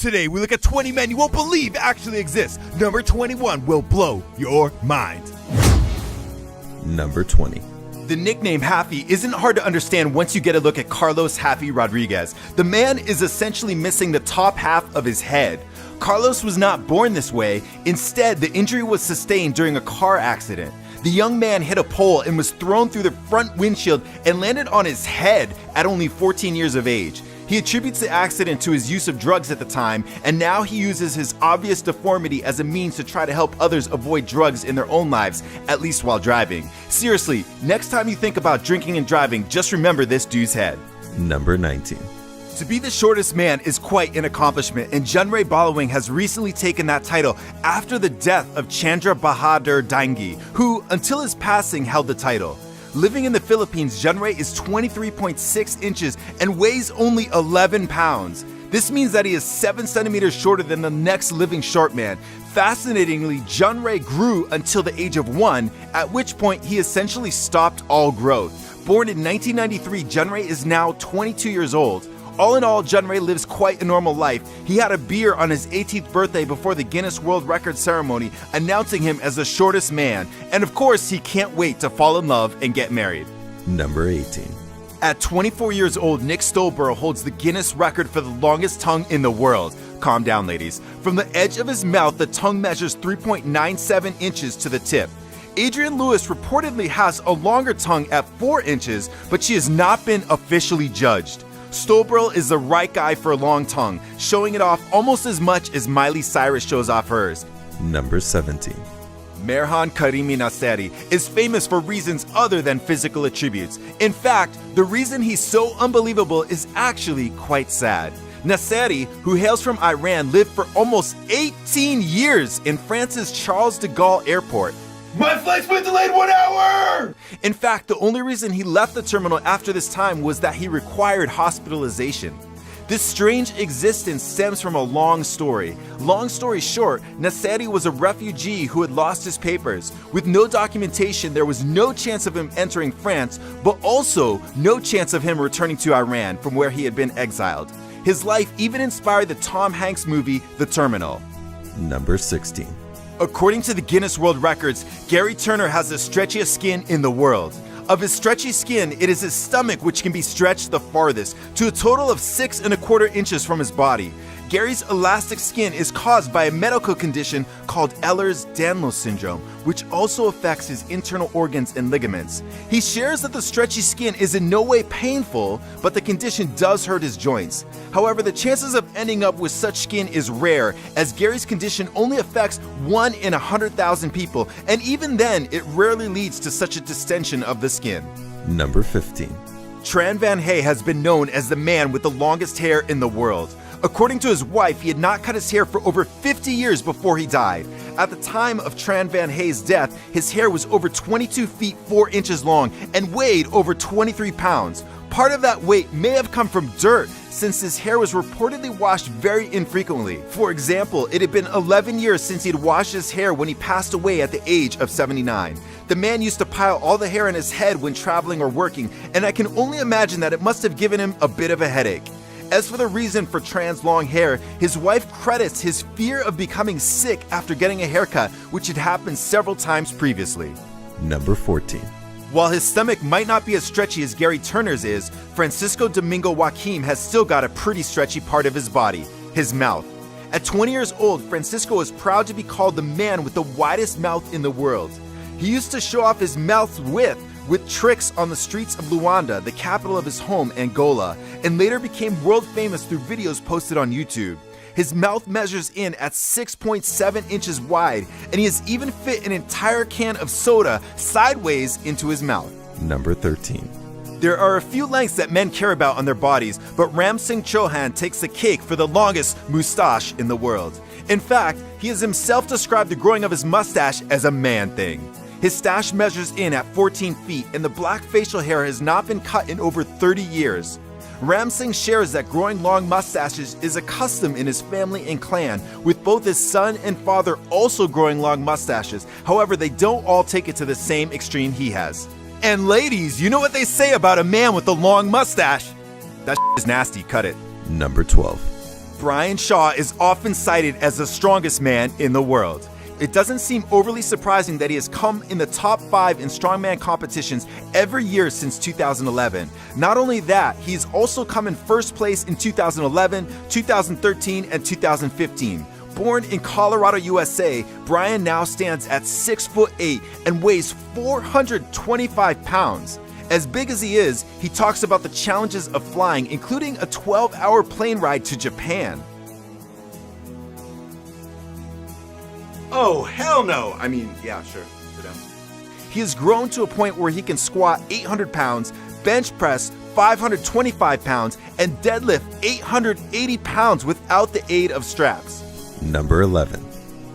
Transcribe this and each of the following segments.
Today we look at 20 men you won't believe actually exist. Number 21 will blow your mind. Number 20. The nickname Happy isn't hard to understand once you get a look at Carlos Happy Rodriguez. The man is essentially missing the top half of his head. Carlos was not born this way. Instead, the injury was sustained during a car accident. The young man hit a pole and was thrown through the front windshield and landed on his head at only 14 years of age. He attributes the accident to his use of drugs at the time, and now he uses his obvious deformity as a means to try to help others avoid drugs in their own lives, at least while driving. Seriously, next time you think about drinking and driving, just remember this dude's head. Number 19. To be the shortest man is quite an accomplishment, and Junray Balawing has recently taken that title after the death of Chandra Bahadur Dangi, who, until his passing, held the title. Living in the Philippines, Junray is 23.6 inches and weighs only 11 pounds. This means that he is 7 centimeters shorter than the next living short man. Fascinatingly, Junray grew until the age of 1, at which point he essentially stopped all growth. Born in 1993, Junray is now 22 years old. All in all, Junray lives quite a normal life. He had a beer on his 18th birthday before the Guinness World Records ceremony, announcing him as the shortest man. And of course, he can't wait to fall in love and get married. Number 18. At 24 years old, Nick Stolborough holds the Guinness record for the longest tongue in the world. Calm down, ladies. From the edge of his mouth, the tongue measures 3.97 inches to the tip. Adrienne Lewis reportedly has a longer tongue at 4 inches, but she has not been officially judged. Stolborough is the right guy for a long tongue, showing it off almost as much as Miley Cyrus shows off hers. Number 17. Merhan Karimi Nasseri is famous for reasons other than physical attributes. In fact, the reason he's so unbelievable is actually quite sad. Nasseri, who hails from Iran, lived for almost 18 years in France's Charles de Gaulle Airport. My flight's been delayed 1 hour! In fact, the only reason he left the terminal after this time was that he required hospitalization. This strange existence stems from a long story. Long story short, Nasseri was a refugee who had lost his papers. With no documentation, there was no chance of him entering France, but also no chance of him returning to Iran, from where he had been exiled. His life even inspired the Tom Hanks movie, The Terminal. Number 16. According to the Guinness World Records, Gary Turner has the stretchiest skin in the world. Of his stretchy skin, it is his stomach which can be stretched the farthest, to a total of 6¼ inches from his body. Gary's elastic skin is caused by a medical condition called Ehlers-Danlos syndrome, which also affects his internal organs and ligaments. He shares that the stretchy skin is in no way painful, but the condition does hurt his joints. However, the chances of ending up with such skin is rare, as Gary's condition only affects 1 in 100,000 people, and even then, it rarely leads to such a distension of the skin. Number 15. Tran Van Hey has been known as the man with the longest hair in the world. According to his wife, he had not cut his hair for over 50 years before he died. At the time of Tran Van Hay's death, his hair was over 22 feet 4 inches long and weighed over 23 pounds. Part of that weight may have come from dirt, since his hair was reportedly washed very infrequently. For example, it had been 11 years since he'd washed his hair when he passed away at the age of 79. The man used to pile all the hair in his head when traveling or working, and I can only imagine that it must have given him a bit of a headache. As for the reason for Tran's long hair, his wife credits his fear of becoming sick after getting a haircut, which had happened several times previously. Number 14. While his stomach might not be as stretchy as Gary Turner's is, Francisco Domingo Joaquim has still got a pretty stretchy part of his body, his mouth. At 20 years old, Francisco is proud to be called the man with the widest mouth in the world. He used to show off his mouth's width with tricks on the streets of Luanda, the capital of his home, Angola, and later became world famous through videos posted on YouTube. His mouth measures in at 6.7 inches wide, and he has even fit an entire can of soda sideways into his mouth. Number 13. There are a few lengths that men care about on their bodies, but Ram Singh Chauhan takes the cake for the longest moustache in the world. In fact, he has himself described the growing of his mustache as a man thing. His stash measures in at 14 feet, and the black facial hair has not been cut in over 30 years. Ram Singh shares that growing long mustaches is a custom in his family and clan, with both his son and father also growing long mustaches. However, they don't all take it to the same extreme he has. And ladies, you know what they say about a man with a long mustache? That is nasty, cut it. Number 12. Brian Shaw is often cited as the strongest man in the world. It doesn't seem overly surprising that he has come in the top 5 in strongman competitions every year since 2011. Not only that, he's also come in first place in 2011, 2013, and 2015. Born in Colorado, USA, Brian now stands at 6'8" and weighs 425 pounds. As big as he is, he talks about the challenges of flying, including a 12-hour plane ride to Japan. Oh, hell no! I mean, yeah, sure. Sit down. He has grown to a point where he can squat 800 pounds, bench press 525 pounds, and deadlift 880 pounds without the aid of straps. Number 11.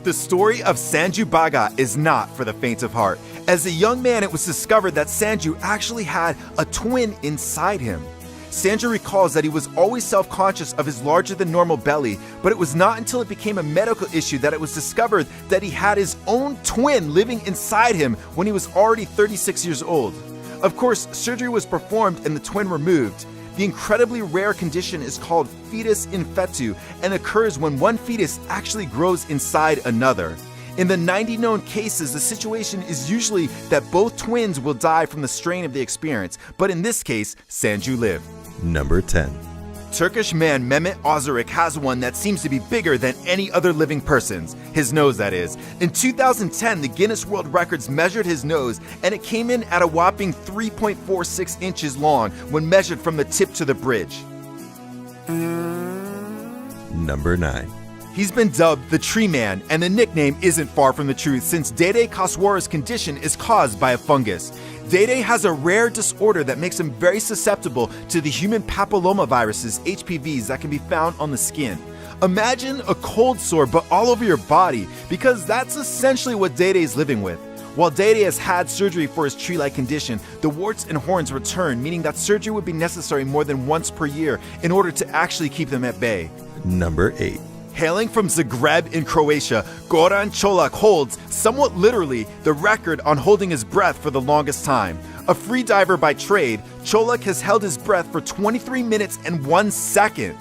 The story of Sanju Baga is not for the faint of heart. As a young man, it was discovered that Sanju actually had a twin inside him. Sanju recalls that he was always self-conscious of his larger-than-normal belly, but it was not until it became a medical issue that it was discovered that he had his own twin living inside him when he was already 36 years old. Of course, surgery was performed and the twin removed. The incredibly rare condition is called fetus in fetu and occurs when one fetus actually grows inside another. In the 90 known cases, the situation is usually that both twins will die from the strain of the experience, but in this case, Sanju lived. Number 10. Turkish man Mehmet Ozurek has one that seems to be bigger than any other living person's. His nose, that is. In 2010, the Guinness World Records measured his nose, and it came in at a whopping 3.46 inches long when measured from the tip to the bridge. Number 9. He's been dubbed the Tree Man, and the nickname isn't far from the truth since Dede Kaswara's condition is caused by a fungus. Dede has a rare disorder that makes him very susceptible to the human papillomaviruses, HPVs, that can be found on the skin. Imagine a cold sore but all over your body, because that's essentially what Dede is living with. While Dede has had surgery for his tree-like condition, the warts and horns return, meaning that surgery would be necessary more than once per year in order to actually keep them at bay. Number 8. Hailing from Zagreb in Croatia, Goran Čolak holds, somewhat literally, the record on holding his breath for the longest time. A free diver by trade, Čolak has held his breath for 23 minutes and 1 second.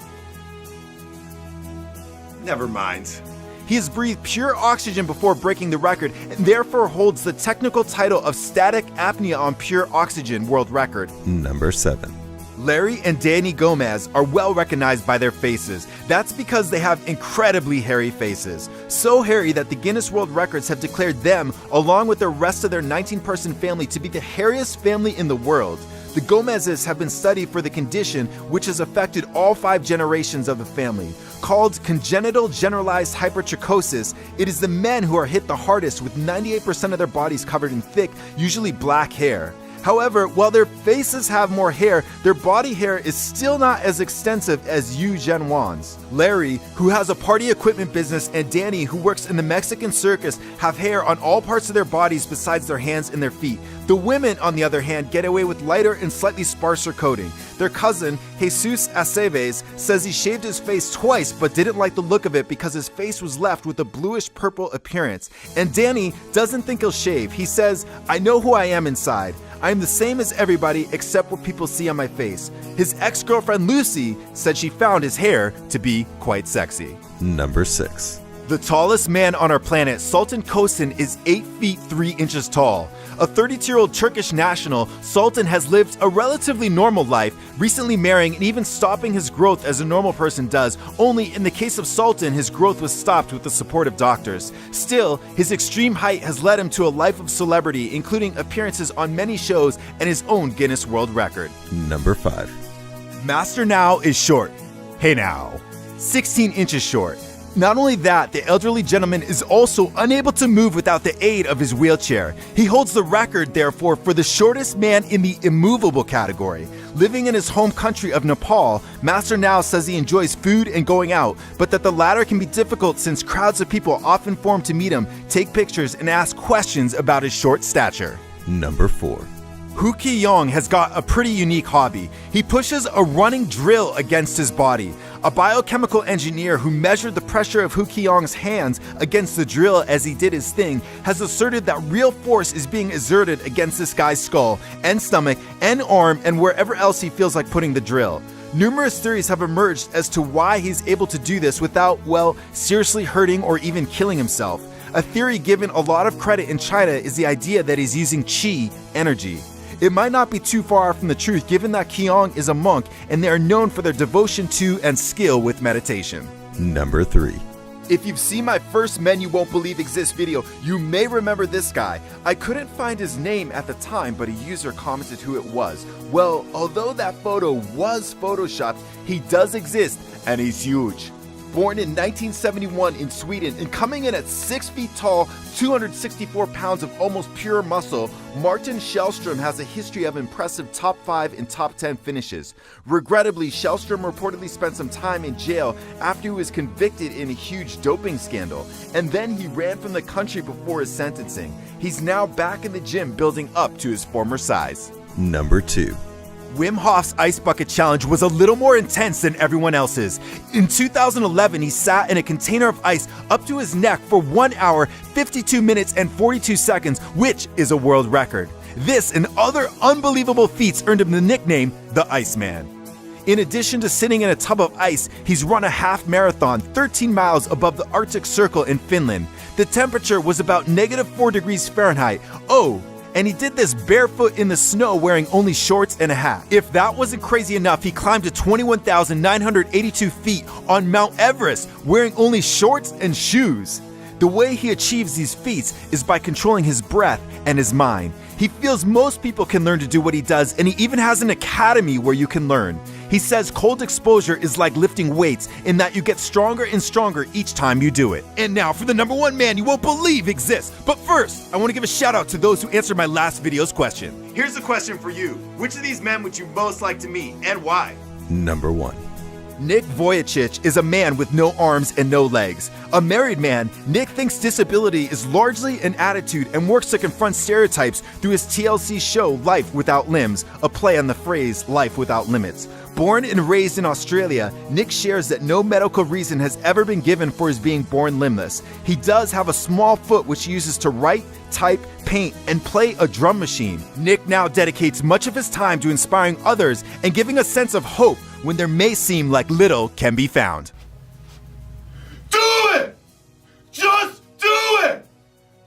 Never mind. He has breathed pure oxygen before breaking the record and therefore holds the technical title of static apnea on pure oxygen world record. Number 7. Larry and Danny Gomez are well recognized by their faces. That's because they have incredibly hairy faces. So hairy that the Guinness World Records have declared them, along with the rest of their 19-person family, to be the hairiest family in the world. The Gomezes have been studied for the condition, which has affected all 5 generations of the family. Called congenital generalized hypertrichosis, it is the men who are hit the hardest, with 98% of their bodies covered in thick, usually black hair. However, while their faces have more hair, their body hair is still not as extensive as Yu Zhenwan's. Larry, who has a party equipment business, and Danny, who works in the Mexican circus, have hair on all parts of their bodies besides their hands and their feet. The women, on the other hand, get away with lighter and slightly sparser coating. Their cousin, Jesus Aceves, says he shaved his face twice but didn't like the look of it because his face was left with a bluish-purple appearance. And Danny doesn't think he'll shave. He says, "I know who I am inside. I am the same as everybody except what people see on my face." His ex-girlfriend Lucy said she found his hair to be quite sexy. Number 6. The tallest man on our planet, Sultan Kosin, is 8 feet 3 inches tall. A 32-year-old Turkish national, Sultan has lived a relatively normal life, recently marrying and even stopping his growth as a normal person does, only in the case of Sultan, his growth was stopped with the support of doctors. Still, his extreme height has led him to a life of celebrity, including appearances on many shows and his own Guinness World Record. Number 5. Master Now is short. Hey now. 16 inches short. Not only that, the elderly gentleman is also unable to move without the aid of his wheelchair. He holds the record, therefore, for the shortest man in the immovable category. Living in his home country of Nepal, Master Now says he enjoys food and going out, but that the latter can be difficult since crowds of people often form to meet him, take pictures, and ask questions about his short stature. Number 4. Hu Ki-yong has got a pretty unique hobby. He pushes a running drill against his body. A biochemical engineer who measured the pressure of Hu Ki-yong's hands against the drill as he did his thing has asserted that real force is being exerted against this guy's skull and stomach and arm and wherever else he feels like putting the drill. Numerous theories have emerged as to why he's able to do this without, well, seriously hurting or even killing himself. A theory given a lot of credit in China is the idea that he's using qi, energy. It might not be too far from the truth given that Qiong is a monk and they are known for their devotion to and skill with meditation. Number 3. If you've seen my first Men You Won't Believe Exist video, you may remember this guy. I couldn't find his name at the time, but a user commented who it was. Well, although that photo was photoshopped, he does exist and he's huge. Born in 1971 in Sweden and coming in at 6 feet tall, 264 pounds of almost pure muscle, Martin Shellstrom has a history of impressive top 5 and top 10 finishes. Regrettably, Shellstrom reportedly spent some time in jail after he was convicted in a huge doping scandal, and then he ran from the country before his sentencing. He's now back in the gym building up to his former size. Number 2. Wim Hof's Ice Bucket Challenge was a little more intense than everyone else's. In 2011, he sat in a container of ice up to his neck for 1 hour, 52 minutes, and 42 seconds, which is a world record. This and other unbelievable feats earned him the nickname the Iceman. In addition to sitting in a tub of ice, he's run a half marathon 13 miles above the Arctic Circle in Finland. The temperature was about -4 degrees Fahrenheit. And he did this barefoot in the snow wearing only shorts and a hat. If that wasn't crazy enough, he climbed to 21,982 feet on Mount Everest wearing only shorts and shoes. The way he achieves these feats is by controlling his breath and his mind. He feels most people can learn to do what he does, and he even has an academy where you can learn. He says cold exposure is like lifting weights in that you get stronger and stronger each time you do it. And now for the number 1 man you won't believe exists. But first, I want to give a shout out to those who answered my last video's question. Here's a question for you. Which of these men would you most like to meet and why? Number 1. Nick Vujicic is a man with no arms and no legs. A married man, Nick thinks disability is largely an attitude and works to confront stereotypes through his TLC show Life Without Limbs, a play on the phrase life without limits. Born and raised in Australia, Nick shares that no medical reason has ever been given for his being born limbless. He does have a small foot which he uses to write, type, paint, and play a drum machine. Nick now dedicates much of his time to inspiring others and giving a sense of hope when there may seem like little can be found. Do it! Just do it!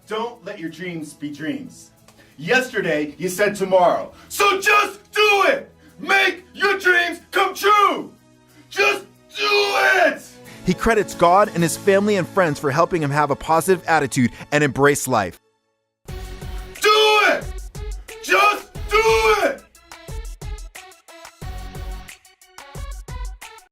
Don't let your dreams be dreams. Yesterday, you said tomorrow. So just do it! Make your dreams come true! Just do it! He credits God and his family and friends for helping him have a positive attitude and embrace life.